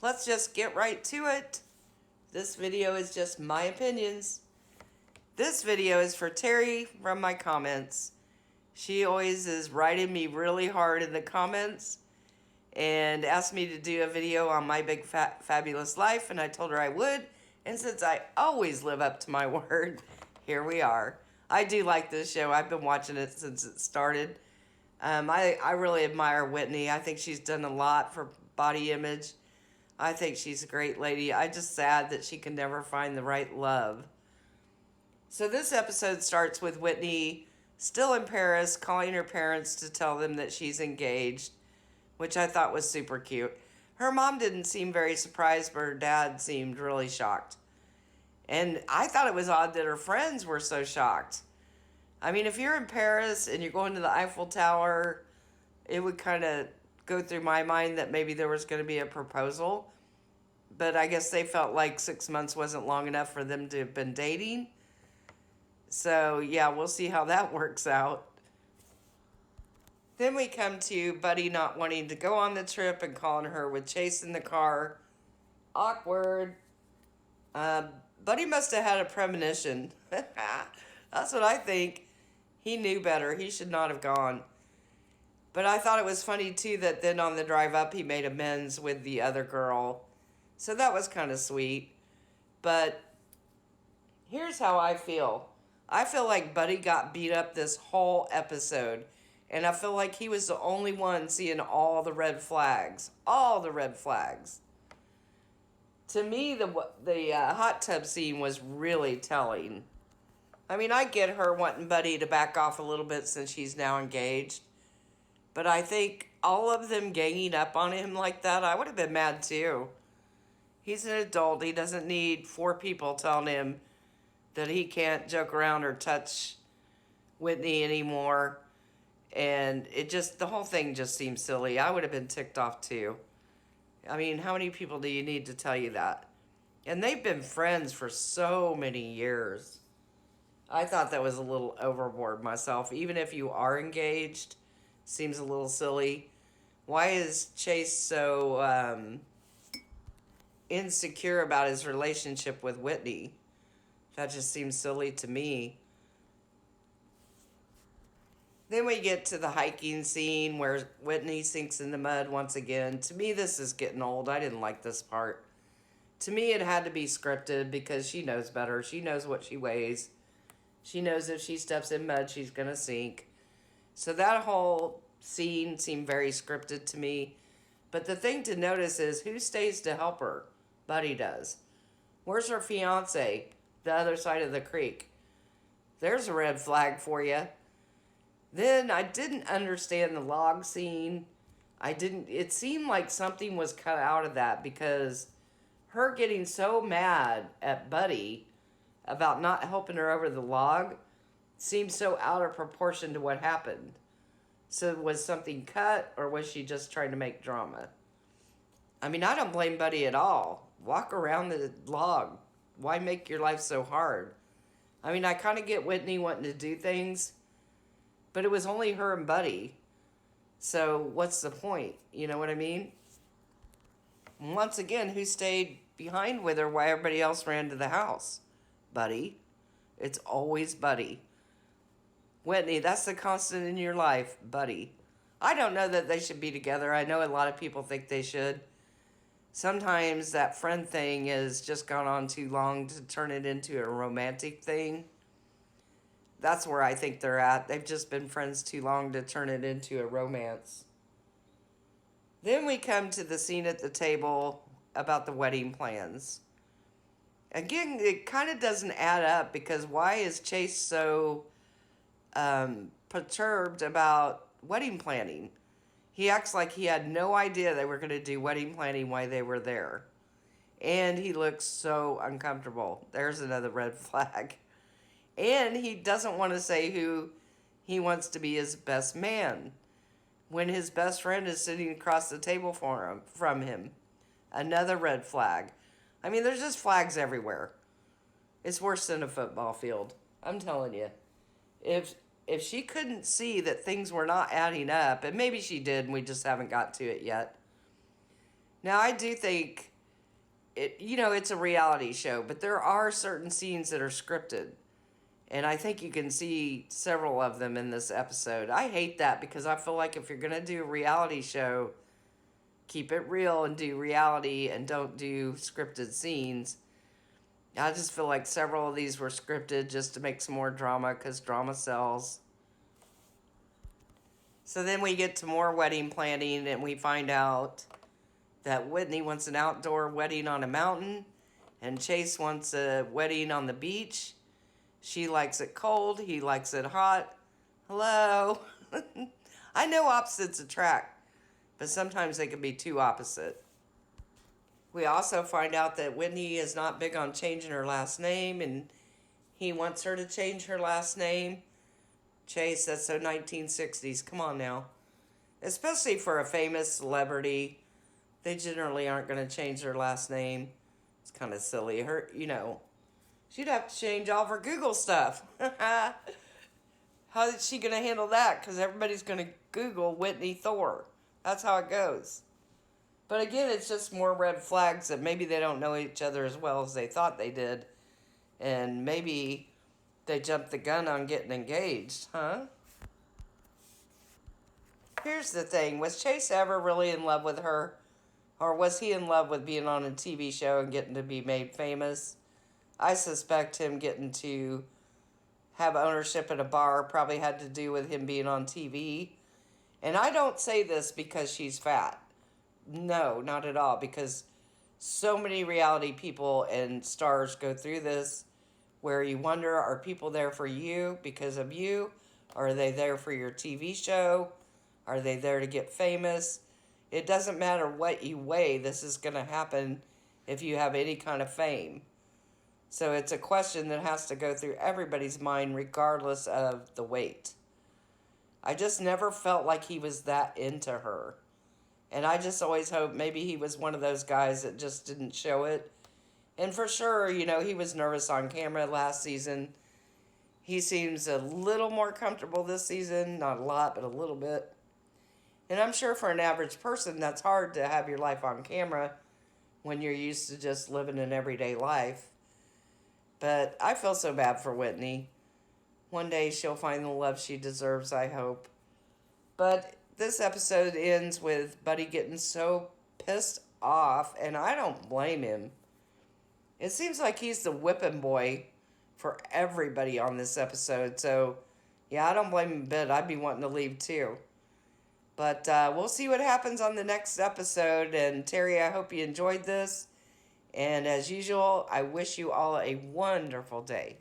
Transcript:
let's just get right to it. This video is just my opinions. This video is for Terry from my comments. She always is writing me really hard in the comments and asked me to do a video on my big fabulous life, and I told her I would. And since I always live up to my word, here we are. I do like this show. I've been watching it since it started. I really admire Whitney. I think she's done a lot for body image. I think she's a great lady. I'm just sad that she can never find the right love. So this episode starts with Whitney still in Paris, calling her parents to tell them that she's engaged, which I thought was super cute. Her mom didn't seem very surprised, but her dad seemed really shocked. And I thought it was odd that her friends were so shocked. I mean, if you're in Paris and you're going to the Eiffel Tower, it would kind of go through my mind that maybe there was going to be a proposal. But I guess they felt like 6 months wasn't long enough for them to have been dating. So, yeah, we'll see how that works out. Then we come to Buddy not wanting to go on the trip and calling her with Chase in the car. Awkward. Buddy must have had a premonition. That's what I think. He knew better. He should not have gone. But I thought it was funny, too, that then on the drive up, he made amends with the other girl. So that was kind of sweet. But here's how I feel. I feel like Buddy got beat up this whole episode. And I feel like he was the only one seeing all the red flags. All the red flags. To me, the hot tub scene was really telling. I mean, I get her wanting Buddy to back off a little bit since she's now engaged. But I think all of them ganging up on him like that, I would have been mad too. He's an adult. He doesn't need 4 people telling him that he can't joke around or touch Whitney anymore. And the whole thing just seems silly. I would have been ticked off too. I mean, how many people do you need to tell you that? And they've been friends for so many years. I thought that was a little overboard myself. Even if you are engaged, seems a little silly. Why is Chase so insecure about his relationship with Whitney? That just seems silly to me. Then we get to the hiking scene where Whitney sinks in the mud once again. To me, this is getting old. I didn't like this part. To me, it had to be scripted because she knows better. She knows what she weighs. She knows if she steps in mud, she's going to sink. So that whole scene seemed very scripted to me. But the thing to notice is who stays to help her? Buddy does. Where's her fiance? The other side of the creek. There's a red flag for you. Then I didn't understand the log scene. It seemed like something was cut out of that because her getting so mad at Buddy about not helping her over the log seemed so out of proportion to what happened. So was something cut or was she just trying to make drama? I mean, I don't blame Buddy at all. Walk around the log. Why make your life so hard? I mean, I kind of get Whitney wanting to do things, but it was only her and Buddy. So what's the point? You know what I mean? And once again, who stayed behind with her while everybody else ran to the house? Buddy. It's always Buddy. Whitney, that's the constant in your life, Buddy. I don't know that they should be together. I know a lot of people think they should. Sometimes that friend thing has just gone on too long to turn it into a romantic thing. That's where I think they're at. They've just been friends too long to turn it into a romance. Then we come to the scene at the table about the wedding plans. Again, it kind of doesn't add up because why is Chase so perturbed about wedding planning? He acts like he had no idea they were going to do wedding planning while they were there. And he looks so uncomfortable. There's another red flag. And he doesn't want to say who he wants to be his best man when his best friend is sitting across the table from him. Another red flag. I mean, there's just flags everywhere. It's worse than a football field. I'm telling you. If she couldn't see that things were not adding up, and maybe she did and we just haven't got to it yet. Now, I do think it's a reality show, but there are certain scenes that are scripted. And I think you can see several of them in this episode. I hate that because I feel like if you're going to do a reality show, keep it real and do reality and don't do scripted scenes. I just feel like several of these were scripted just to make some more drama because drama sells. So then we get to more wedding planning and we find out that Whitney wants an outdoor wedding on a mountain and Chase wants a wedding on the beach. She likes it cold, he likes it hot. Hello. I know opposites attract, but sometimes they can be too opposite. We also find out that Whitney is not big on changing her last name, and he wants her to change her last name. Chase, that's so 1960s. Come on now. Especially for a famous celebrity, they generally aren't going to change their last name. It's kind of silly. She'd have to change all of her Google stuff. How is she going to handle that? Because everybody's going to Google Whitney Thor. That's how it goes. But again, it's just more red flags that maybe they don't know each other as well as they thought they did. And maybe they jumped the gun on getting engaged, huh? Here's the thing. Was Chase ever really in love with her? Or was he in love with being on a TV show and getting to be made famous? I suspect him getting to have ownership at a bar probably had to do with him being on TV. And I don't say this because she's fat. No, not at all. Because so many reality people and stars go through this where you wonder, are people there for you because of you? Or are they there for your TV show? Are they there to get famous? It doesn't matter what you weigh. This is going to happen if you have any kind of fame. So it's a question that has to go through everybody's mind regardless of the weight. I just never felt like he was that into her. And I just always hoped maybe he was one of those guys that just didn't show it. And for sure, he was nervous on camera last season. He seems a little more comfortable this season. Not a lot, but a little bit. And I'm sure for an average person, that's hard to have your life on camera when you're used to just living an everyday life. But I feel so bad for Whitney. One day she'll find the love she deserves, I hope. But this episode ends with Buddy getting so pissed off, and I don't blame him. It seems like he's the whipping boy for everybody on this episode. So, yeah, I don't blame him a bit. I'd be wanting to leave too. But we'll see what happens on the next episode. And Terry, I hope you enjoyed this. And as usual, I wish you all a wonderful day.